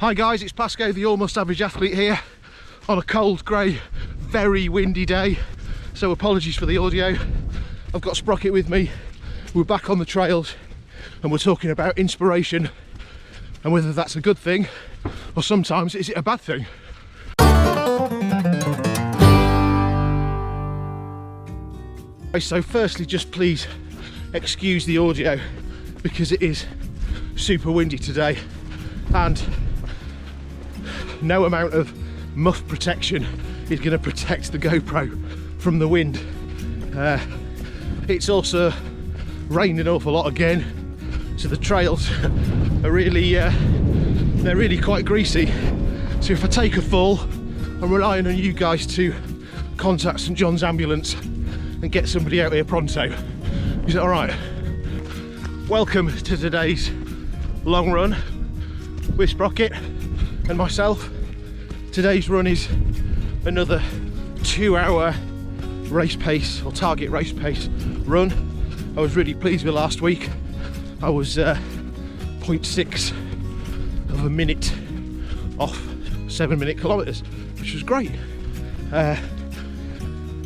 Hi guys, it's Pasco, the almost average athlete here on a cold, grey, very windy day. So apologies for the audio. I've got Sprocket with me. We're back on the trails and we're talking about inspiration and whether that's a good thing or sometimes is it a bad thing. So firstly, just please excuse the audio because it is super windy today and no amount of muff protection is going to protect the GoPro from the wind. It's also rained an awful lot again, so the trails are really they're really quite greasy. So if I take a fall, I'm relying on you guys to contact St John's ambulance and get somebody out here pronto. Is that all right? Welcome to today's long run with Sprocket and myself. Today's run is another 2-hour race pace or target race pace run. I was really pleased with last week. I was 0.6 of a minute off 7-minute kilometres, which was great.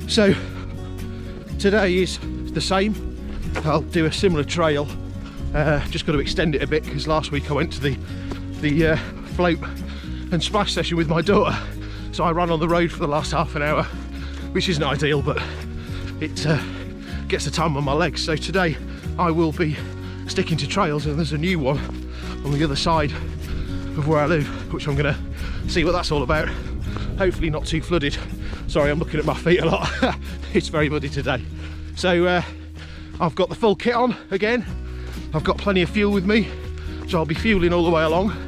So today is the same. I'll do a similar trail. Just got to extend it a bit because last week I went to the float and splash session with my daughter, so I ran on the road for the last half an hour, which isn't ideal, but it gets the time on my legs. So today I will be sticking to trails, and there's a new one on the other side of where I live, which I'm gonna see what that's all about. Hopefully not too flooded. Sorry, I'm looking at my feet a lot. It's very muddy today. So I've got the full kit on again. I've got plenty of fuel with me, so I'll be fueling all the way along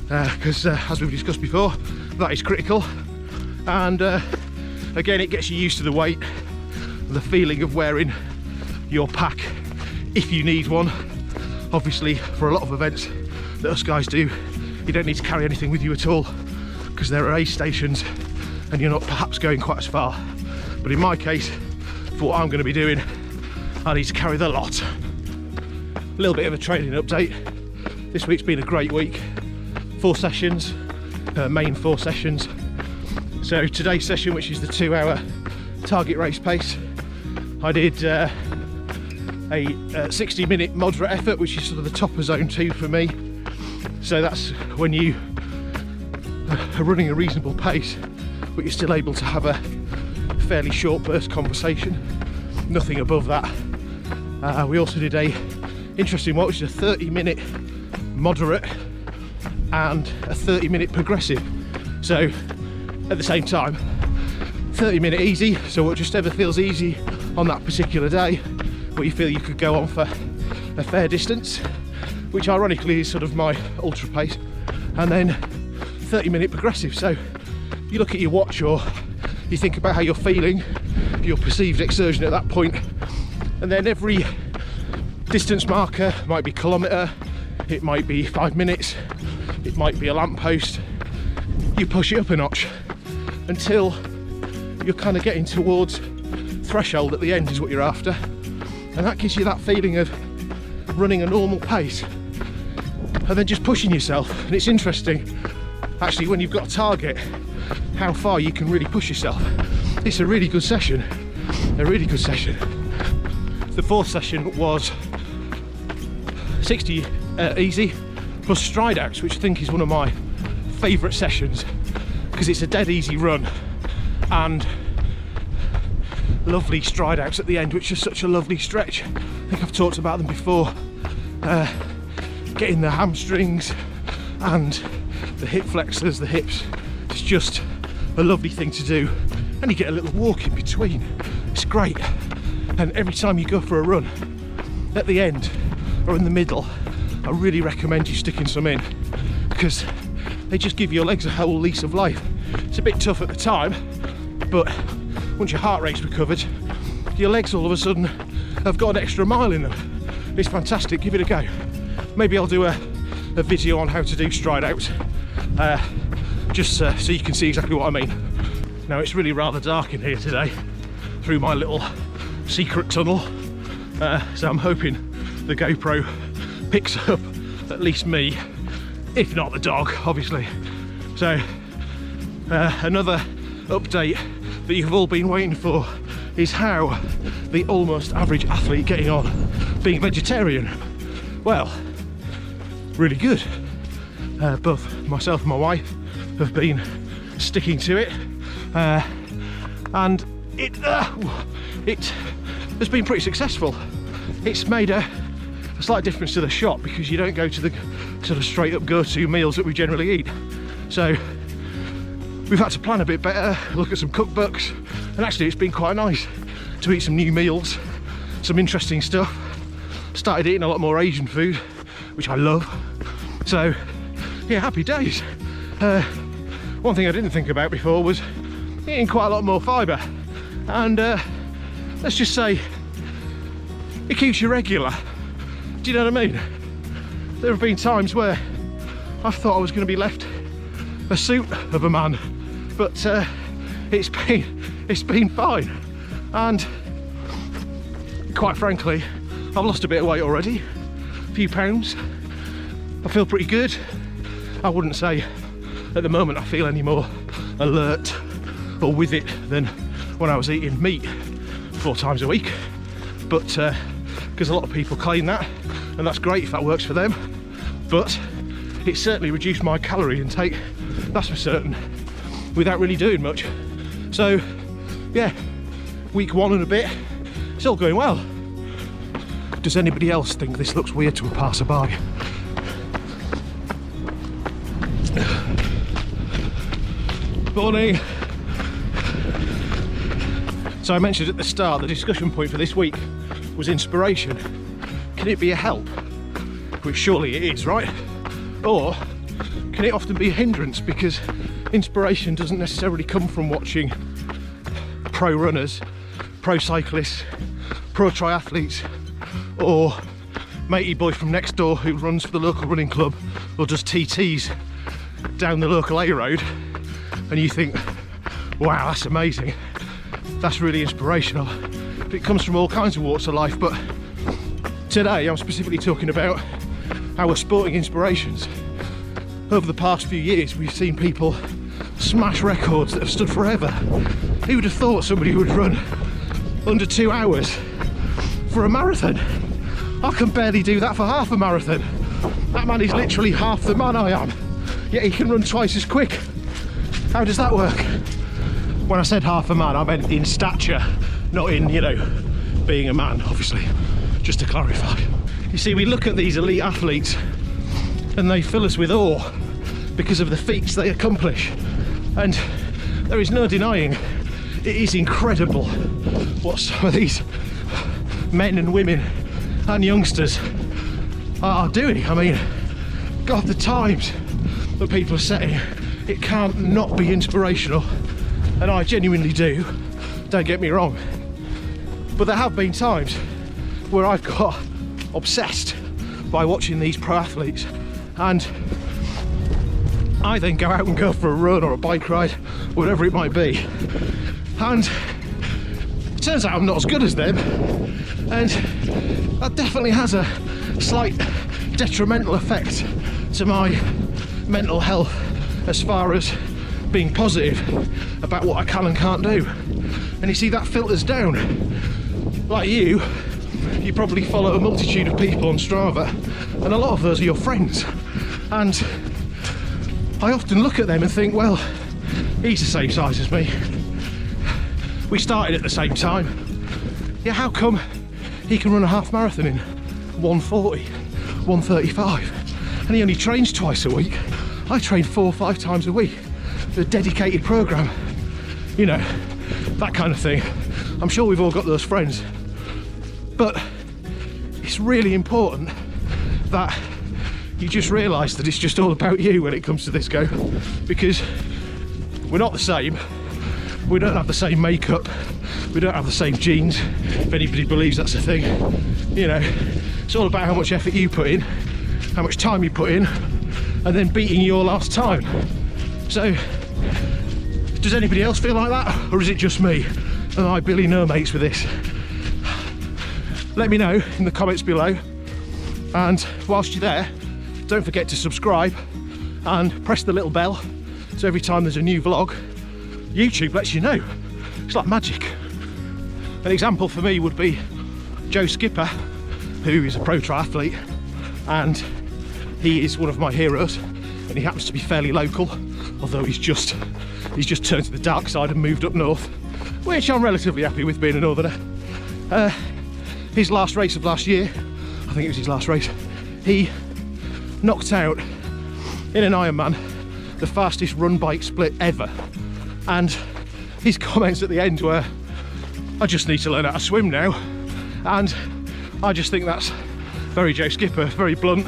because as we've discussed before, that is critical. And again, it gets you used to the weight, the feeling of wearing your pack if you need one. Obviously, for a lot of events that us guys do, you don't need to carry anything with you at all because there are aid stations and you're not perhaps going quite as far. But in my case, for what I'm going to be doing, I need to carry the lot. A little bit of a training update. This week's been a great week. 4 sessions, main 4 sessions. So today's session, which is the 2-hour target race pace, I did a 60-minute moderate effort, which is sort of the top of zone 2 for me. So that's when you are running a reasonable pace, but you're still able to have a fairly short burst conversation. Nothing above that. We also did a interesting one, which is a 30-minute moderate and a 30-minute progressive. So at the same time, 30-minute easy, so just ever feels easy on that particular day, where you feel you could go on for a fair distance, which ironically is sort of my ultra pace, and then 30-minute progressive. So you look at your watch or you think about how you're feeling, your perceived exertion at that point, and then every distance marker might be kilometre, it might be 5 minutes, it might be a lamppost. You push it up a notch until you're kind of getting towards threshold at the end is what you're after, and that gives you that feeling of running a normal pace and then just pushing yourself. And it's interesting actually when you've got a target how far you can really push yourself. It's a really good session, a really good session. The 4th session was 60 easy plus stride outs, which I think is one of my favourite sessions because it's a dead easy run and lovely stride outs at the end, which is such a lovely stretch. I think I've talked about them before. Getting the hamstrings and the hip flexors, the hips, it's just a lovely thing to do, and you get a little walk in between. It's great. And every time you go for a run, at the end or in the middle, I really recommend you sticking some in because they just give your legs a whole lease of life. It's a bit tough at the time, but once your heart rate's recovered, your legs all of a sudden have got an extra mile in them. It's fantastic, give it a go. Maybe I'll do a video on how to do stride out, just so you can see exactly what I mean. Now it's really rather dark in here today through my little secret tunnel, so I'm hoping the GoPro picks up at least me if not the dog, obviously. So another update that you've all been waiting for is how the almost average athlete getting on being vegetarian. Well, really good. Both myself and my wife have been sticking to it, and it has been pretty successful. It's made a slight difference to the shop because you don't go to the sort of straight up go-to meals that we generally eat. So we've had to plan a bit better, look at some cookbooks, and actually it's been quite nice to eat some new meals, some interesting stuff. Started eating a lot more Asian food, which I love. So yeah, happy days. One thing I didn't think about before was eating quite a lot more fibre, and let's just say it keeps you regular. Do you know what I mean? There have been times where I thought I was going to be left a suit of a man, but it's been fine, and quite frankly I've lost a bit of weight already, a few pounds. I feel pretty good. I wouldn't say at the moment I feel any more alert or with it than when I was eating meat 4 times a week, but because a lot of people claim that, and that's great if that works for them, but it certainly reduced my calorie intake, that's for certain, without really doing much. So yeah, week 1 and a bit, it's all going well. Does anybody else think this looks weird to a passerby? Morning. So I mentioned at the start the discussion point for this week was inspiration. Can it be a help? Which surely it is, right? Or can it often be a hindrance, because inspiration doesn't necessarily come from watching pro runners, pro cyclists, pro triathletes, or matey boy from next door who runs for the local running club or does TTs down the local A road, and you think, wow, that's amazing, that's really inspirational. It comes from all kinds of walks of life, but today I'm specifically talking about our sporting inspirations. Over the past few years we've seen people smash records that have stood forever. Who would have thought somebody would run under 2 hours for a marathon? I can barely do that for half a marathon. That man is literally half the man I am, yet he can run twice as quick. How does that work? When I said half a man, I meant in stature, not in, you know, being a man, obviously, just to clarify. You see, we look at these elite athletes and they fill us with awe because of the feats they accomplish, and there is no denying it is incredible what some of these men and women and youngsters are doing. I mean, God, the times that people are setting, it can't not be inspirational, and I genuinely do, don't get me wrong. But there have been times where I've got obsessed by watching these pro athletes, and I then go out and go for a run or a bike ride, whatever it might be, and it turns out I'm not as good as them, and that definitely has a slight detrimental effect to my mental health as far as being positive about what I can and can't do. And you see, that filters down. Like you probably follow a multitude of people on Strava, and a lot of those are your friends, and I often look at them and think, well, he's the same size as me, we started at the same time, yeah, how come he can run a half marathon in 1:40, 1:35, and he only trains twice a week? I train 4 or 5 times a week, a dedicated program, you know, that kind of thing. I'm sure we've all got those friends, but it's really important that you just realise that it's just all about you when it comes to this go, because we're not the same, we don't have the same makeup, we don't have the same genes, if anybody believes that's a thing. You know, it's all about how much effort you put in, how much time you put in, and then beating your last time. So does anybody else feel like that, or is it just me and I Billy no mates with this? Let me know in the comments below, and whilst you're there, don't forget to subscribe and press the little bell, so every time there's a new vlog, YouTube lets you know. It's like magic. An example for me would be Joe Skipper, who is a pro triathlete, and he is one of my heroes, and he happens to be fairly local, although he's just turned to the dark side and moved up north, which I'm relatively happy with, being a northerner. His last race of last year, I think it was his last race, he knocked out in an Ironman the fastest run bike split ever, and his comments at the end were, I just need to learn how to swim now. And I just think that's very Joe Skipper, very blunt,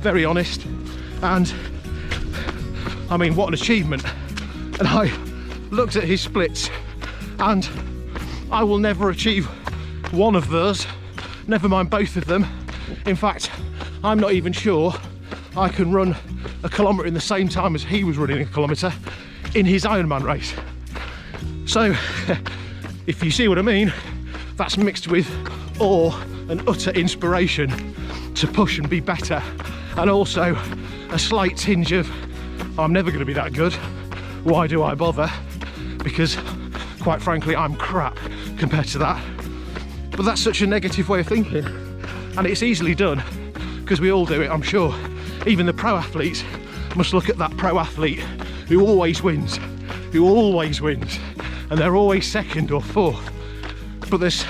very honest, and I mean, what an achievement. And I looked at his splits, and I will never achieve one of those, never mind both of them. In fact, I'm not even sure I can run a kilometre in the same time as he was running a kilometre in his Ironman race. So, if you see what I mean, that's mixed with awe and utter inspiration to push and be better, and also a slight tinge of, I'm never going to be that good, why do I bother? Because quite frankly, I'm crap compared to that. But that's such a negative way of thinking, and it's easily done, because we all do it, I'm sure. Even the pro athletes must look at that pro athlete who always wins, and they're always second or fourth. But there's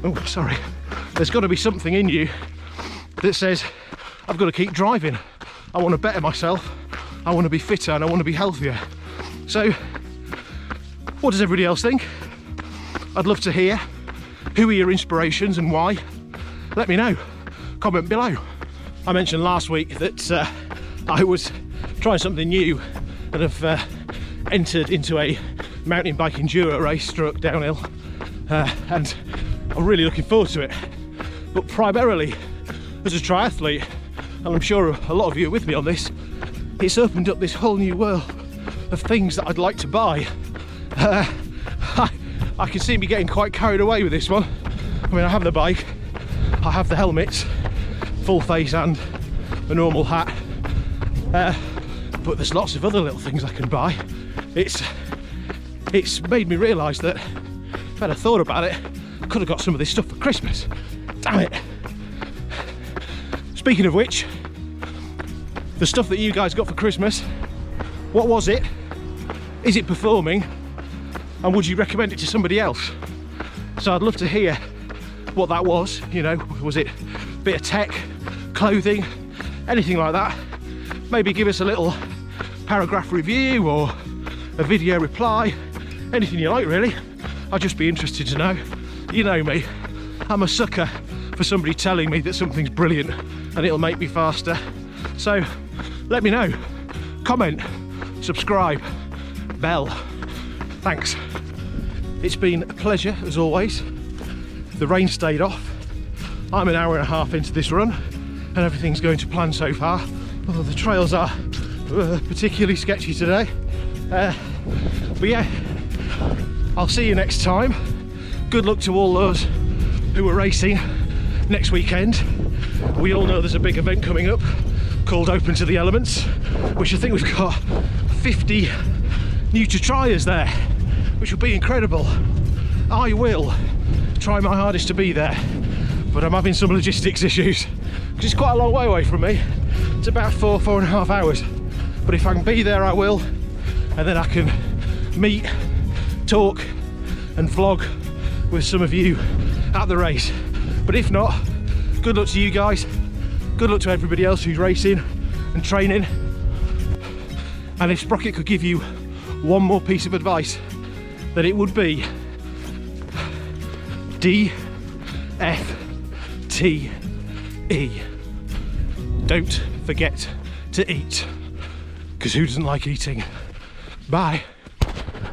got to be something in you that says, I've got to keep driving. I want to better myself, I want to be fitter, and I want to be healthier. So, what does everybody else think? I'd love to hear. Who are your inspirations and why? Let me know. Comment below. I mentioned last week that I was trying something new and have entered into a mountain bike enduro race, stroke downhill, and I'm really looking forward to it. But primarily as a triathlete, and I'm sure a lot of you are with me on this, it's opened up this whole new world of things that I'd like to buy. I can see me getting quite carried away with this one. I mean, I have the bike, I have the helmets, full face and a normal hat, but there's lots of other little things I can buy. It's made me realise that if I'd have thought about it, I could have got some of this stuff for Christmas. Damn it. Speaking of which, the stuff that you guys got for Christmas, what was it? Is it performing? And would you recommend it to somebody else? So I'd love to hear what that was. You know, was it a bit of tech, clothing, anything like that? Maybe give us a little paragraph review or a video reply, anything you like really. I'd just be interested to know. You know me, I'm a sucker for somebody telling me that something's brilliant and it'll make me faster. So let me know, comment, subscribe, bell. Thanks. It's been a pleasure as always. The rain stayed off. I'm an hour and a half into this run and everything's going to plan so far, although the trails are particularly sketchy today. But yeah, I'll see you next time. Good luck to all those who are racing next weekend. We all know there's a big event coming up called Open to the Elements, which I think we've got 50 new to triers there, which will be incredible. I will try my hardest to be there, but I'm having some logistics issues because it's quite a long way away from me. It's about 4.5 hours, but if I can be there I will, and then I can meet, talk and vlog with some of you at the race. But if not, good luck to you guys, good luck to everybody else who's racing and training. And if Sprocket could give you one more piece of advice, then it would be DFTE. Don't forget to eat, because who doesn't like eating? Bye.